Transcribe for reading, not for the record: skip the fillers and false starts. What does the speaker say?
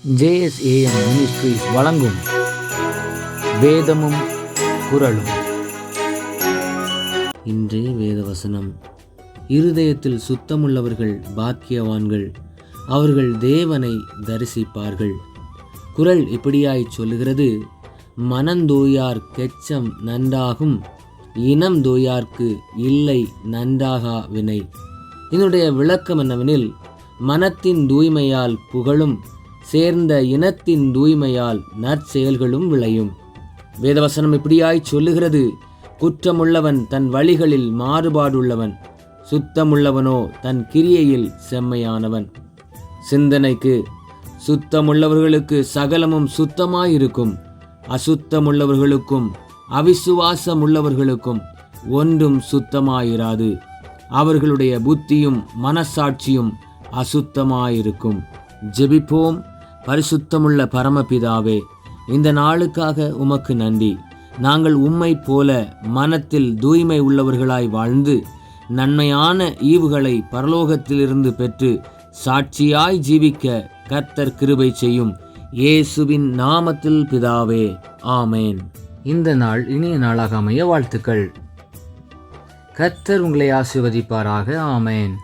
JSAM ministries வழங்கும் வேதமும் குறளும். இன்றைய வேத வசனம்: இருதயத்தில் சுத்தமுள்ளவர்கள் பாக்கியவான்கள், அவர்கள் தேவனை தரிசிப்பார்கள். குறள் இப்படியாய் சொல்லுகிறது: மனந்தோயார் கெச்சம் நன்றாகும், இனம் தோயார்க்கு இல்லை நன்றாகா வினை. இதனுடைய விளக்கம் என்னவெனில், மனத்தின் தூய்மையால் புகழும், சேர்ந்த இனத்தின் தூய்மையால் நற்செயல்களும் விளையும். வேதவசனம் இப்படியாய் சொல்லுகிறது: குற்றமுள்ளவன் தன் வழிகளில் மாறுபாடுள்ளவன், சுத்தமுள்ளவனோ தன் கிரியையில் செம்மையானவன். சிந்தனைக்கு: சுத்தமுள்ளவர்களுக்கு சகலமும் சுத்தமாயிருக்கும், அசுத்தமுள்ளவர்களுக்கும் அவிசுவாசம் உள்ளவர்களுக்கும் ஒன்றும் சுத்தமாயிராது. அவர்களுடைய புத்தியும் மனசாட்சியும் அசுத்தமாயிருக்கும். ஜெபிப்போம். பரிசுத்தமுள்ள பரமபிதாவே, இந்த நாளுக்காக உமக்கு நன்றி. நாங்கள் உம்மை போல மனத்தில் தூய்மை உள்ளவர்களாய் வாழ்ந்து நன்மையான ஈவுகளை பரலோகத்திலிருந்து பெற்று சாட்சியாய் ஜீவிக்க கர்த்தர் கிருபை செய்யும். இயேசுவின் நாமத்தில் பிதாவே, ஆமேன். இந்த நாள் இனிய நாளாக அமைய வாழ்த்துக்கள். கர்த்தர் உங்களை ஆசீர்வதிப்பாராக. ஆமேன்.